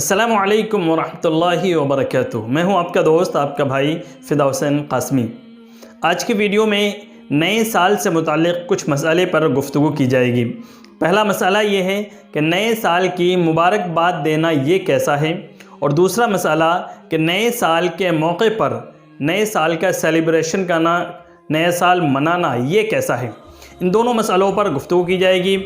السلام علیکم ورحمۃ اللہ وبرکاتہ۔ میں ہوں آپ کا دوست، آپ کا بھائی فدا حسین قاسمی۔ آج کی ویڈیو میں نئے سال سے متعلق کچھ مسئلے پر گفتگو کی جائے گی۔ پہلا مسئلہ یہ ہے کہ نئے سال کی مبارکباد دینا یہ کیسا ہے، اور دوسرا مسئلہ کہ نئے سال کے موقع پر نئے سال کا سیلیبریشن کرنا، نئے سال منانا یہ کیسا ہے۔ ان دونوں مسئلوں پر گفتگو کی جائے گی۔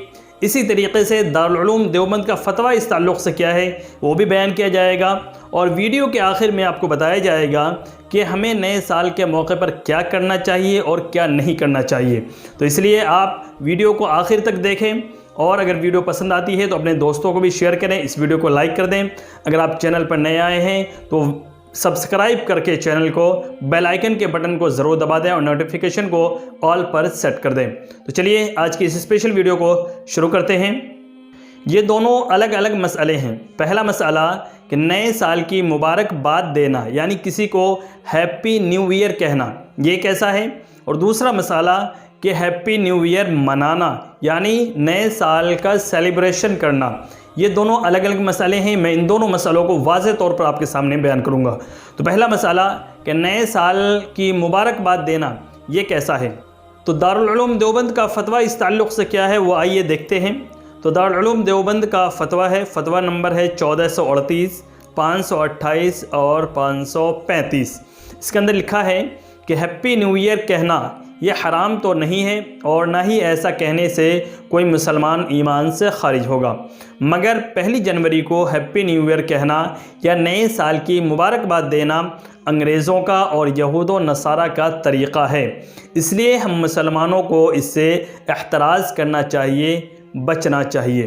اسی طریقے سے دارالعلوم دیوبند کا فتویٰ اس تعلق سے کیا ہے وہ بھی بیان کیا جائے گا، اور ویڈیو کے آخر میں آپ کو بتایا جائے گا کہ ہمیں نئے سال کے موقع پر کیا کرنا چاہیے اور کیا نہیں کرنا چاہیے۔ تو اس لیے آپ ویڈیو کو آخر تک دیکھیں، اور اگر ویڈیو پسند آتی ہے تو اپنے دوستوں کو بھی شیئر کریں، اس ویڈیو کو لائک کر دیں۔ اگر آپ چینل پر نئے آئے ہیں تو سبسکرائب کر کے چینل کو بیل آئیکن کے بٹن کو ضرور دبا دیں اور نوٹیفیکیشن کو آل پر سیٹ کر دیں۔ تو چلیے آج کی اس اسپیشل ویڈیو کو شروع کرتے ہیں۔ یہ دونوں الگ الگ مسئلے ہیں۔ پہلا مسئلہ کہ نئے سال کی مبارکباد دینا یعنی کسی کو ہیپی نیو ایئر کہنا یہ کیسا ہے، اور دوسرا مسئلہ کہ ہیپی نیو ایئر منانا یعنی نئے سال کا سیلیبریشن کرنا۔ یہ دونوں الگ الگ مسئلے ہیں۔ میں ان دونوں مسئلوں کو واضح طور پر آپ کے سامنے بیان کروں گا۔ تو پہلا مسئلہ کہ نئے سال کی مبارکباد دینا یہ کیسا ہے۔ تو دارالعلوم دیوبند کا فتویٰ اس تعلق سے کیا ہے وہ آئیے دیکھتے ہیں۔ تو دارالعلوم دیوبند کا فتویٰ ہے، فتویٰ نمبر ہے 1438، 528 اور 535۔ اس کے اندر لکھا ہے کہ ہیپی نیو ایئر کہنا یہ حرام تو نہیں ہے، اور نہ ہی ایسا کہنے سے کوئی مسلمان ایمان سے خارج ہوگا، مگر پہلی جنوری کو ہیپی نیو ایئر کہنا یا نئے سال کی مبارکباد دینا انگریزوں کا اور یہود و نصارہ کا طریقہ ہے، اس لیے ہم مسلمانوں کو اس سے احتراز کرنا چاہیے، بچنا چاہیے۔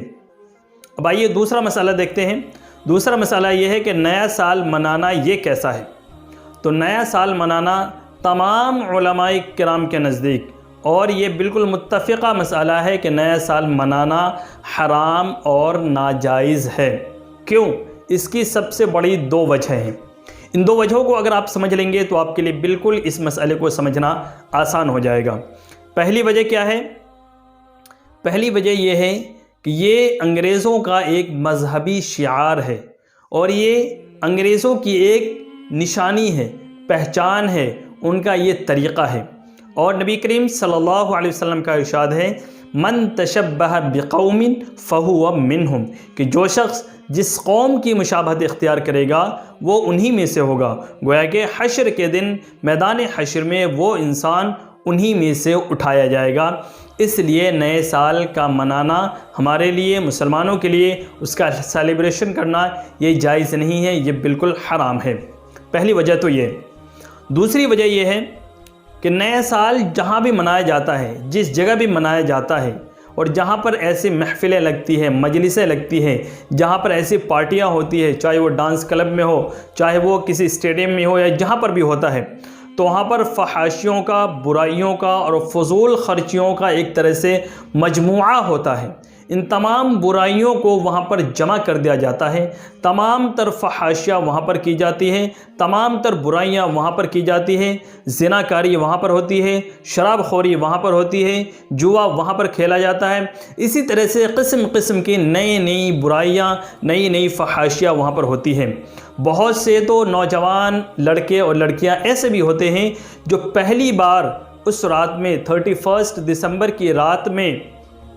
اب آئیے دوسرا مسئلہ دیکھتے ہیں۔ دوسرا مسئلہ یہ ہے کہ نیا سال منانا یہ کیسا ہے۔ تو نیا سال منانا تمام علماء کرام کے نزدیک، اور یہ بالکل متفقہ مسئلہ ہے کہ نیا سال منانا حرام اور ناجائز ہے۔ کیوں؟ اس کی سب سے بڑی دو وجہ ہیں۔ ان دو وجہوں کو اگر آپ سمجھ لیں گے تو آپ کے لیے بالکل اس مسئلے کو سمجھنا آسان ہو جائے گا۔ پہلی وجہ کیا ہے؟ پہلی وجہ یہ ہے کہ یہ انگریزوں کا ایک مذہبی شعار ہے، اور یہ انگریزوں کی ایک نشانی ہے، پہچان ہے، ان کا یہ طریقہ ہے۔ اور نبی کریم صلی اللہ علیہ وسلم کا ارشاد ہے من تشبہ بقوم فہو منہم، کہ جو شخص جس قوم کی مشابہت اختیار کرے گا وہ انہی میں سے ہوگا۔ گویا کہ حشر کے دن میدان حشر میں وہ انسان انہی میں سے اٹھایا جائے گا۔ اس لیے نئے سال کا منانا ہمارے لیے، مسلمانوں کے لیے اس کا سیلیبریشن کرنا یہ جائز نہیں ہے، یہ بالکل حرام ہے۔ پہلی وجہ تو یہ۔ دوسری وجہ یہ ہے کہ نئے سال جہاں بھی منایا جاتا ہے، جس جگہ بھی منایا جاتا ہے، اور جہاں پر ایسی محفلیں لگتی ہیں، مجلسیں لگتی ہیں، جہاں پر ایسی پارٹیاں ہوتی ہیں، چاہے وہ ڈانس کلب میں ہو، چاہے وہ کسی اسٹیڈیم میں ہو، یا جہاں پر بھی ہوتا ہے، تو وہاں پر فحاشیوں کا، برائیوں کا اور فضول خرچیوں کا ایک طرح سے مجموعہ ہوتا ہے۔ ان تمام برائیوں کو وہاں پر جمع کر دیا جاتا ہے، تمام تر فحاشیاں وہاں پر کی جاتی ہیں، تمام تر برائیاں وہاں پر کی جاتی ہیں، زنا کاری وہاں پر ہوتی ہے، شراب خوری وہاں پر ہوتی ہے، جوا وہاں پر کھیلا جاتا ہے۔ اسی طرح سے قسم قسم کی نئی نئی برائیاں، نئی نئی فحاشیاں وہاں پر ہوتی ہیں۔ بہت سے تو نوجوان لڑکے اور لڑکیاں ایسے بھی ہوتے ہیں جو پہلی بار اس رات میں 31 دسمبر کی رات میں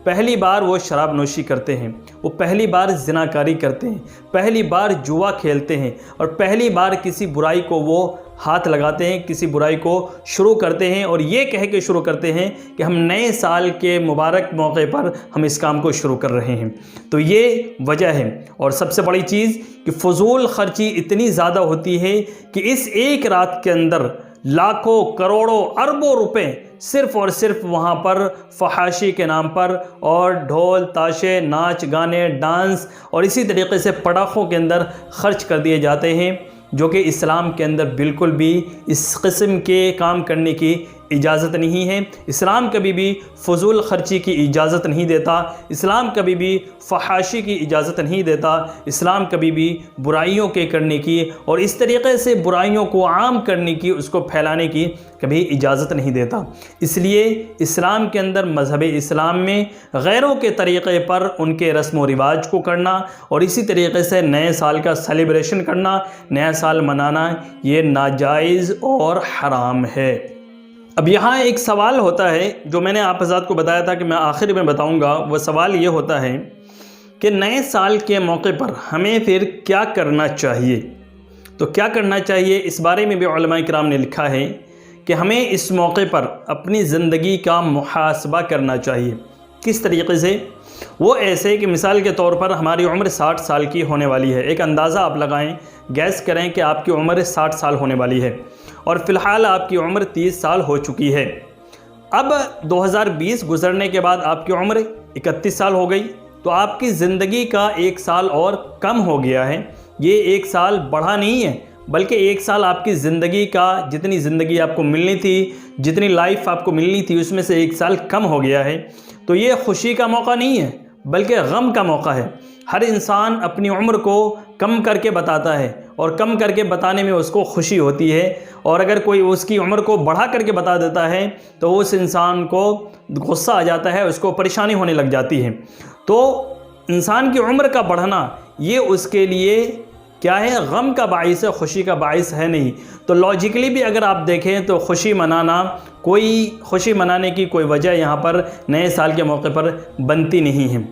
پہلی بار وہ شراب نوشی کرتے ہیں، وہ پہلی بار زناکاری کرتے ہیں، پہلی بار جوا کھیلتے ہیں، اور پہلی بار کسی برائی کو وہ ہاتھ لگاتے ہیں، کسی برائی کو شروع کرتے ہیں، اور یہ کہہ کے شروع کرتے ہیں کہ ہم نئے سال کے مبارک موقع پر ہم اس کام کو شروع کر رہے ہیں۔ تو یہ وجہ ہے۔ اور سب سے بڑی چیز کہ فضول خرچی اتنی زیادہ ہوتی ہے کہ اس ایک رات کے اندر لاکھوں، کروڑوں، اربوں روپے صرف اور صرف وہاں پر فحاشی کے نام پر، اور ڈھول تاشے، ناچ گانے، ڈانس اور اسی طریقے سے پٹاخوں کے اندر خرچ کر دیے جاتے ہیں، جو کہ اسلام کے اندر بالکل بھی اس قسم کے کام کرنے کی اجازت نہیں ہے۔ اسلام کبھی بھی فضول خرچی کی اجازت نہیں دیتا، اسلام کبھی بھی فحاشی کی اجازت نہیں دیتا، اسلام کبھی بھی برائیوں کے کرنے کی اور اس طریقے سے برائیوں کو عام کرنے کی، اس کو پھیلانے کی کبھی اجازت نہیں دیتا۔ اس لیے اسلام کے اندر، مذہب اسلام میں غیروں کے طریقے پر ان کے رسم و رواج کو کرنا اور اسی طریقے سے نئے سال کا سیلیبریشن کرنا، نیا سال منانا، یہ ناجائز اور حرام ہے۔ اب یہاں ایک سوال ہوتا ہے جو میں نے آپ حضرات کو بتایا تھا کہ میں آخر میں بتاؤں گا، وہ سوال یہ ہوتا ہے کہ نئے سال کے موقع پر ہمیں پھر کیا کرنا چاہیے؟ تو کیا کرنا چاہیے اس بارے میں بھی علماء کرام نے لکھا ہے کہ ہمیں اس موقع پر اپنی زندگی کا محاسبہ کرنا چاہیے۔ کس طریقے سے؟ وہ ایسے کہ مثال کے طور پر ہماری عمر 60 سال کی ہونے والی ہے، ایک اندازہ آپ لگائیں، گیس کریں کہ آپ کی عمر 60 سال ہونے والی ہے اور فی الحال آپ کی عمر 30 سال ہو چکی ہے۔ اب 2020 گزرنے کے بعد آپ کی عمر 31 سال ہو گئی، تو آپ کی زندگی کا 1 سال اور کم ہو گیا ہے۔ یہ 1 سال بڑھا نہیں ہے، بلکہ 1 سال آپ کی زندگی کا، جتنی زندگی آپ کو ملنی تھی، جتنی لائف آپ کو ملنی تھی، اس میں سے 1 سال کم ہو گیا ہے۔ تو یہ خوشی کا موقع نہیں ہے بلکہ غم کا موقع ہے۔ ہر انسان اپنی عمر کو کم کر کے بتاتا ہے اور کم کر کے بتانے میں اس کو خوشی ہوتی ہے، اور اگر کوئی اس کی عمر کو بڑھا کر کے بتا دیتا ہے تو اس انسان کو غصہ آ جاتا ہے، اس کو پریشانی ہونے لگ جاتی ہے۔ تو انسان کی عمر کا بڑھنا یہ اس کے لیے کیا ہے؟ غم کا باعث ہے، خوشی کا باعث ہے نہیں۔ تو لاجیکلی بھی اگر آپ دیکھیں تو خوشی منانے کی کوئی وجہ یہاں پر نئے سال کے موقع پر بنتی نہیں ہے۔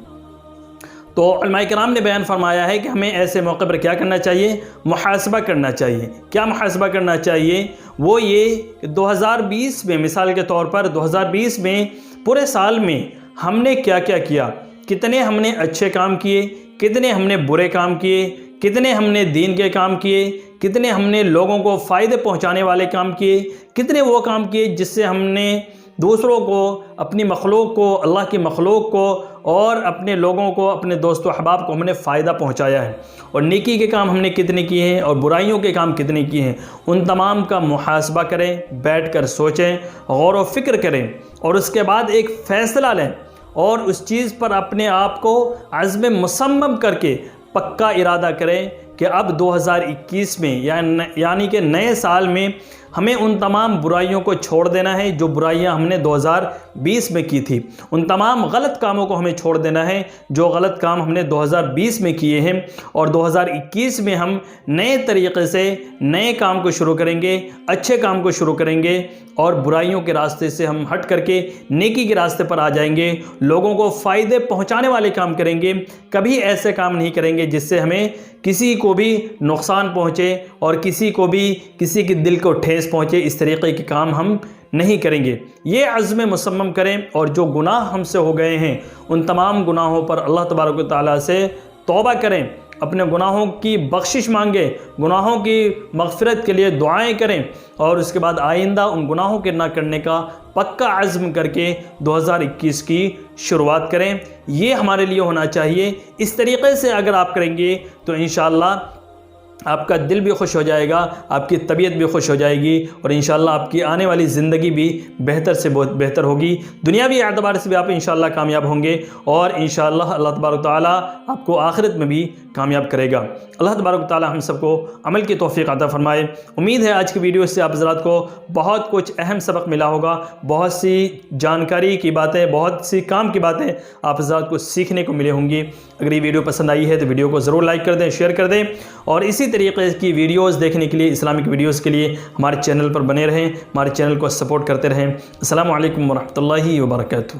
تو علماء کرام نے بیان فرمایا ہے کہ ہمیں ایسے موقع پر کیا کرنا چاہیے؟ محاسبہ کرنا چاہیے۔ کیا محاسبہ کرنا چاہیے؟ وہ یہ کہ 2020 میں، مثال کے طور پر 2020 میں پورے سال میں ہم نے کیا کیا کیا، کتنے ہم نے اچھے کام کیے، کتنے ہم نے برے کام کیے، کتنے ہم نے دین کے کام کیے، کتنے ہم نے لوگوں کو فائدے پہنچانے والے کام کیے، کتنے وہ کام کیے جس سے ہم نے دوسروں کو، اپنی مخلوق کو، اللہ کی مخلوق کو اور اپنے لوگوں کو، اپنے دوست و احباب کو ہم نے فائدہ پہنچایا ہے، اور نیکی کے کام ہم نے کتنے کیے ہیں اور برائیوں کے کام کتنے کیے ہیں۔ ان تمام کا محاسبہ کریں، بیٹھ کر سوچیں، غور و فکر کریں اور اس کے بعد ایک فیصلہ لیں اور اس چیز پر اپنے آپ کو عزم مصمم کر کے پکا ارادہ کریں کہ اب 2021 میں یعنی کہ نئے سال میں ہمیں ان تمام برائیوں کو چھوڑ دینا ہے جو برائیاں ہم نے 2020 میں کی تھی، ان تمام غلط کاموں کو ہمیں چھوڑ دینا ہے جو غلط کام ہم نے 2020 میں کیے ہیں، اور 2021 میں ہم نئے طریقے سے نئے کام کو شروع کریں گے، اچھے کام کو شروع کریں گے اور برائیوں کے راستے سے ہم ہٹ کر کے نیکی کے راستے پر آ جائیں گے، لوگوں کو فائدے پہنچانے والے کام کریں گے، کبھی ایسے کام نہیں کریں گے جس سے ہمیں کسی کو بھی نقصان پہنچے اور کسی کو بھی کسی کے دل کو ٹھیس پہنچے۔ اس طریقے کے کام ہم نہیں کریں گے۔ یہ عزم مصمم کریں اور جو گناہ ہم سے ہو گئے ہیں ان تمام گناہوں پر اللہ تبارک و تعالیٰ سے توبہ کریں، اپنے گناہوں کی بخشش مانگیں، گناہوں کی مغفرت کے لیے دعائیں کریں اور اس کے بعد آئندہ ان گناہوں کے نہ کرنے کا پکا عزم کر کے 2021 کی شروعات کریں۔ یہ ہمارے لیے ہونا چاہیے۔ اس طریقے سے اگر آپ کریں گے تو انشاءاللہ آپ کا دل بھی خوش ہو جائے گا، آپ کی طبیعت بھی خوش ہو جائے گی اور انشاءاللہ آپ کی آنے والی زندگی بھی بہتر سے بہت بہتر ہوگی، دنیاوی اعتبار سے بھی آپ انشاءاللہ کامیاب ہوں گے اور انشاءاللہ اللہ تبارک و تعالیٰ آپ کو آخرت میں بھی کامیاب کرے گا۔ اللہ تبارک و تعالیٰ ہم سب کو عمل کی توفیق عطا فرمائے۔ امید ہے آج کی ویڈیو سے آپ حضرات کو بہت کچھ اہم سبق ملا ہوگا، بہت سی جانکاری کی باتیں، بہت سی کام کی باتیں آپ حضرات کو سیکھنے کو ملے ہوں گی۔ اگر یہ ویڈیو پسند آئی ہے تو ویڈیو کو ضرور لائک کر دیں، شیئر کر دیں اور اسی طریقے کی ویڈیوز دیکھنے کے لیے، اسلامک ویڈیوز کے لیے ہمارے چینل پر بنے رہیں، ہمارے چینل کو سپورٹ کرتے رہیں۔ السلام علیکم ورحمۃ اللہ وبرکاتہ۔